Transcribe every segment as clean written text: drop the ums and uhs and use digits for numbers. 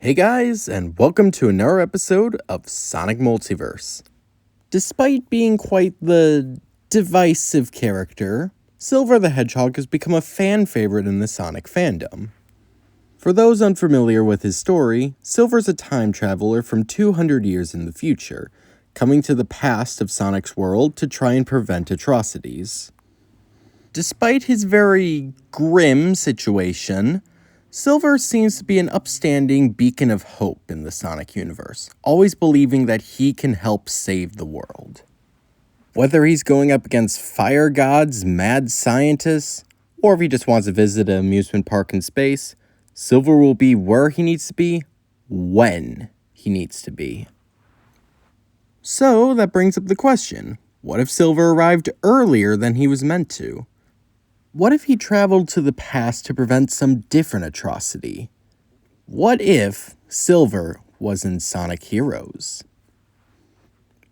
Hey guys, and welcome to another episode of Sonic Multiverse. Despite being quite the divisive character, Silver the Hedgehog has become a fan favorite in the Sonic fandom. For those unfamiliar with his story, Silver's a time traveler from 200 years in the future, coming to the past of Sonic's world to try and prevent atrocities. Despite his very grim situation, Silver seems to be an upstanding beacon of hope in the Sonic universe, always believing that he can help save the world. Whether he's going up against fire gods, mad scientists, or if he just wants to visit an amusement park in space, Silver will be where he needs to be, when he needs to be. So that brings up the question, what if Silver arrived earlier than he was meant to? What if he traveled to the past to prevent some different atrocity? What if Silver was in Sonic Heroes?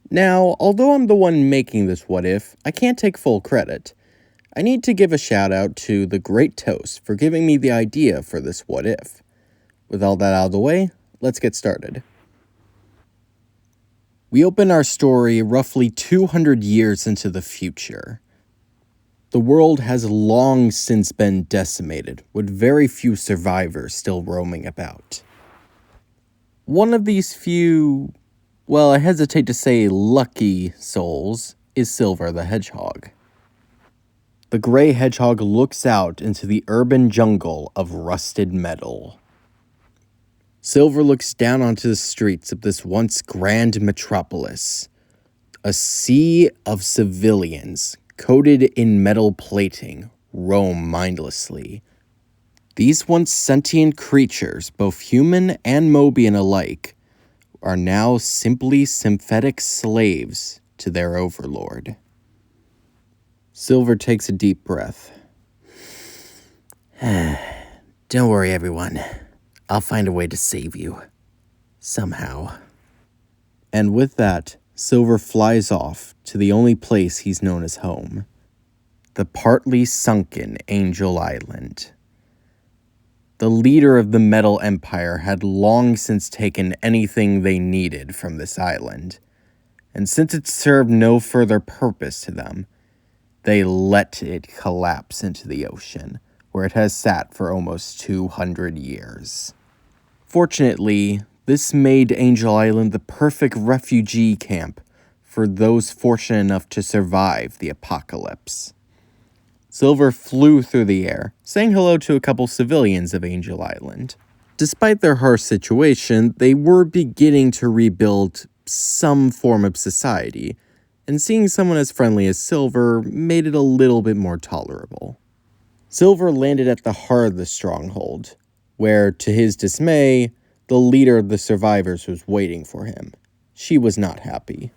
Now, although I'm the one making this what if, I can't take full credit. I need to give a shout out to the Great Toast for giving me the idea for this what if. With all that out of the way, let's get started. We open our story roughly 200 years into the future. The world has long since been decimated, with very few survivors still roaming about. One of these few, well, I hesitate to say lucky souls, is Silver the Hedgehog. The gray hedgehog looks out into the urban jungle of rusted metal. Silver looks down onto the streets of this once grand metropolis. A sea of civilians coated in metal plating, roam mindlessly. These once sentient creatures, both human and Mobian alike, are now simply synthetic slaves to their overlord. Silver takes a deep breath. Don't worry, everyone. I'll find a way to save you. Somehow. And with that, Silver flies off to the only place he's known as home, the partly sunken Angel Island. The leader of the Metal Empire had long since taken anything they needed from this island, and since it served no further purpose to them, they let it collapse into the ocean, where it has sat for almost 200 years. Fortunately, this made Angel Island the perfect refugee camp for those fortunate enough to survive the apocalypse. Silver flew through the air, saying hello to a couple civilians of Angel Island. Despite their harsh situation, they were beginning to rebuild some form of society, and seeing someone as friendly as Silver made it a little bit more tolerable. Silver landed at the heart of the stronghold, where, to his dismay, the leader of the survivors was waiting for him. She was not happy.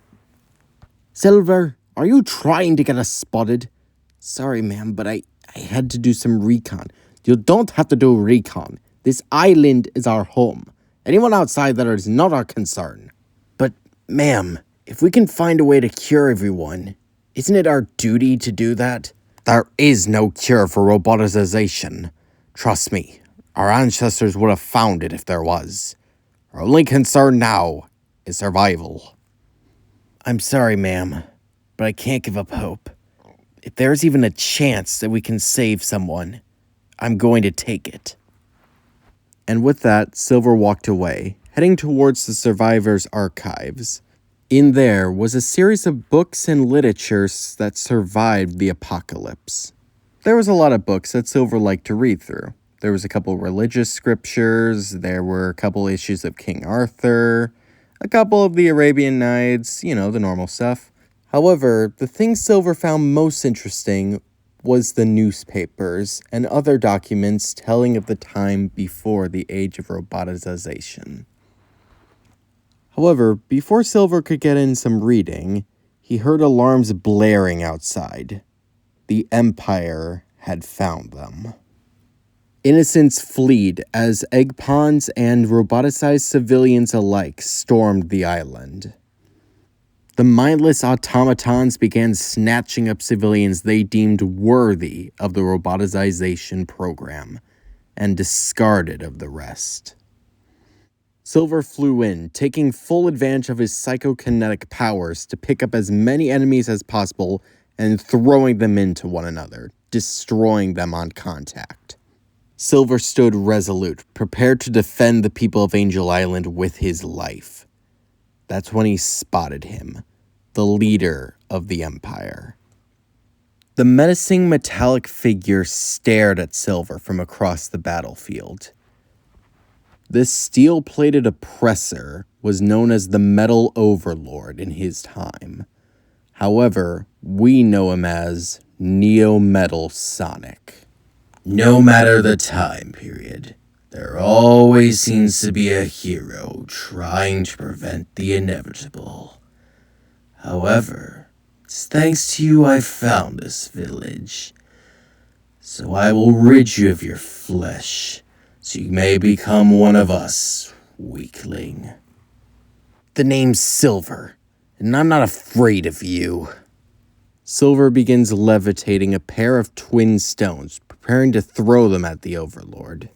Silver, are you trying to get us spotted? Sorry, ma'am, but I had to do some recon. You don't have to do recon. This island is our home. Anyone outside that is not our concern. But, ma'am, if we can find a way to cure everyone, isn't it our duty to do that? There is no cure for roboticization. Trust me, our ancestors would have found it if there was. Our only concern now is survival. I'm sorry, ma'am, but I can't give up hope. If there's even a chance that we can save someone, I'm going to take it. And with that, Silver walked away, heading towards the survivors' archives. In there was a series of books and literatures that survived the apocalypse. There was a lot of books that Silver liked to read through. There was a couple religious scriptures, there were a couple issues of King Arthur, a couple of the Arabian Nights, the normal stuff. However, the thing Silver found most interesting was the newspapers and other documents telling of the time before the age of roboticization. However, before Silver could get in some reading, he heard alarms blaring outside. The Empire had found them. Innocents fled as egg pawns and roboticized civilians alike stormed the island. The mindless automatons began snatching up civilians they deemed worthy of the roboticization program, and discarded of the rest. Silver flew in, taking full advantage of his psychokinetic powers to pick up as many enemies as possible and throwing them into one another, destroying them on contact. Silver stood resolute, prepared to defend the people of Angel Island with his life. That's when he spotted him, the leader of the Empire. The menacing metallic figure stared at Silver from across the battlefield. This steel-plated oppressor was known as the Metal Overlord in his time. However, we know him as Neo-Metal Sonic. No matter the time period, there always seems to be a hero trying to prevent the inevitable. However, it's thanks to you I found this village. So I will rid you of your flesh, so you may become one of us, weakling. The name's Silver, and I'm not afraid of you. Silver begins levitating a pair of twin stones, preparing to throw them at the Overlord.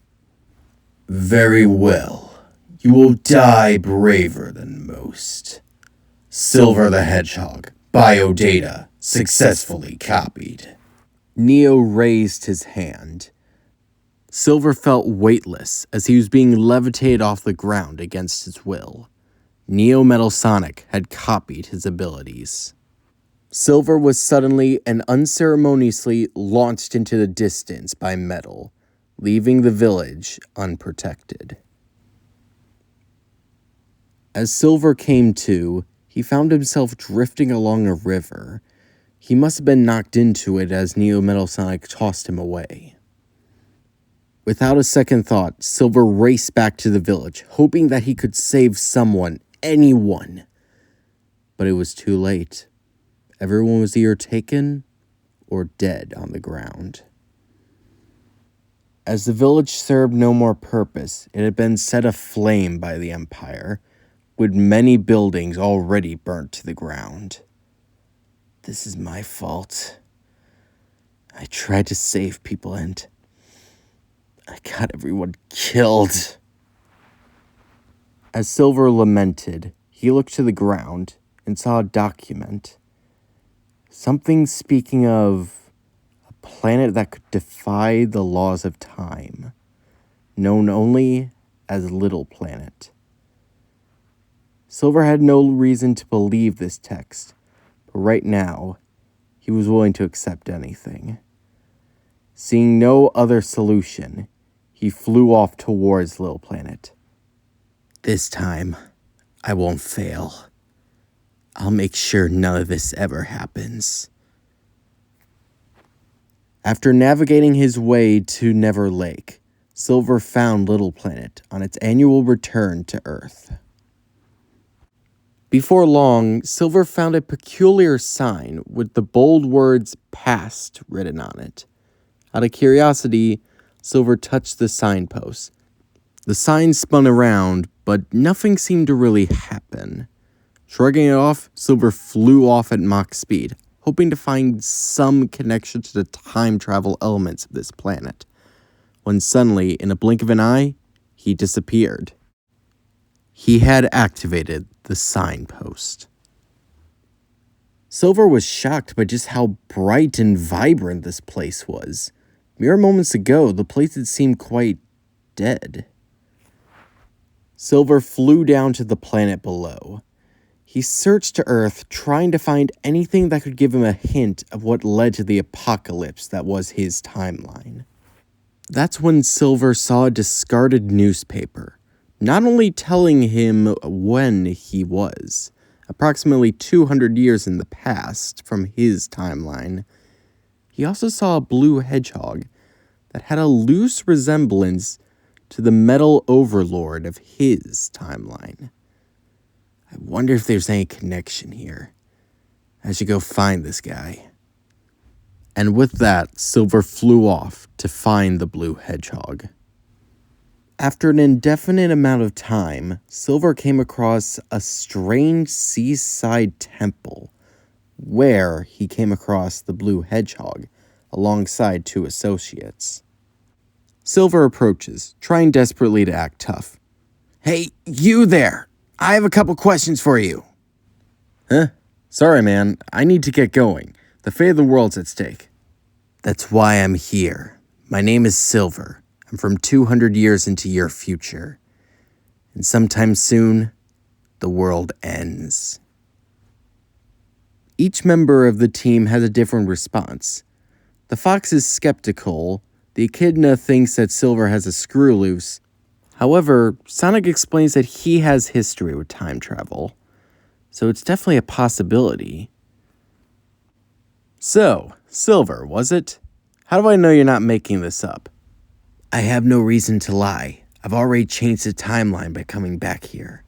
Very well. You will die braver than most. Silver the Hedgehog, biodata, successfully copied. Neo raised his hand. Silver felt weightless as he was being levitated off the ground against his will. Neo-Metal Sonic had copied his abilities. Silver was suddenly and unceremoniously launched into the distance by Metal, leaving the village unprotected. As Silver came to, he found himself drifting along a river. He must have been knocked into it as Neo-Metal Sonic tossed him away. Without a second thought, Silver raced back to the village, hoping that he could save someone, anyone. But it was too late. Everyone was either taken or dead on the ground. As the village served no more purpose, it had been set aflame by the Empire, with many buildings already burnt to the ground. This is my fault. I tried to save people and I got everyone killed. As Silver lamented, he looked to the ground and saw a document. Something speaking of a planet that could defy the laws of time, known only as Little Planet. Silver had no reason to believe this text, but right now, he was willing to accept anything. Seeing no other solution, he flew off towards Little Planet. This time, I won't fail. I'll make sure none of this ever happens. After navigating his way to Never Lake, Silver found Little Planet on its annual return to Earth. Before long, Silver found a peculiar sign with the bold words "Past" written on it. Out of curiosity, Silver touched the signpost. The sign spun around, but nothing seemed to really happen. Shrugging it off, Silver flew off at Mach speed, hoping to find some connection to the time travel elements of this planet. When suddenly, in a blink of an eye, he disappeared. He had activated the signpost. Silver was shocked by just how bright and vibrant this place was. Mere moments ago, the place had seemed quite dead. Silver flew down to the planet below. He searched to Earth, trying to find anything that could give him a hint of what led to the apocalypse that was his timeline. That's when Silver saw a discarded newspaper, not only telling him when he was, approximately 200 years in the past from his timeline, he also saw a blue hedgehog that had a loose resemblance to the Metal Overlord of his timeline. I wonder if there's any connection here. I should go find this guy. And with that, Silver flew off to find the blue hedgehog. After an indefinite amount of time, Silver came across a strange seaside temple, where he came across the blue hedgehog, alongside two associates. Silver approaches, trying desperately to act tough. Hey, you there! I have a couple questions for you. Huh? Sorry, man. I need to get going. The fate of the world's at stake. That's why I'm here. My name is Silver. I'm from 200 years into your future. And sometime soon, the world ends. Each member of the team has a different response. The fox is skeptical. The echidna thinks that Silver has a screw loose. However, Sonic explains that he has history with time travel. So it's definitely a possibility. So, Silver, was it? How do I know you're not making this up? I have no reason to lie. I've already changed the timeline by coming back here.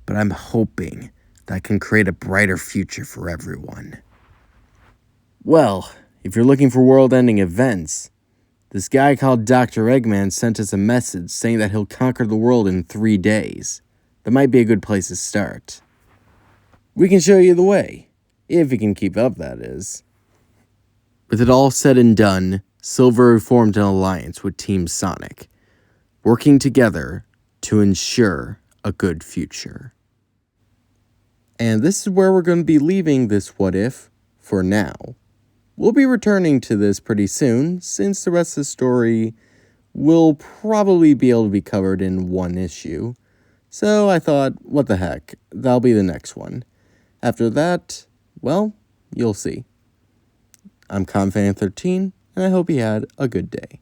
But I'm hoping that I can create a brighter future for everyone. Well, if you're looking for world-ending events, this guy called Dr. Eggman sent us a message saying that he'll conquer the world in 3 days. That might be a good place to start. We can show you the way, if you can keep up, that is. With it all said and done, Silver formed an alliance with Team Sonic, working together to ensure a good future. And this is where we're going to be leaving this What If for now. We'll be returning to this pretty soon, since the rest of the story will probably be able to be covered in one issue. So I thought, what the heck, that'll be the next one. After that, well, you'll see. I'm Confan13, and I hope you had a good day.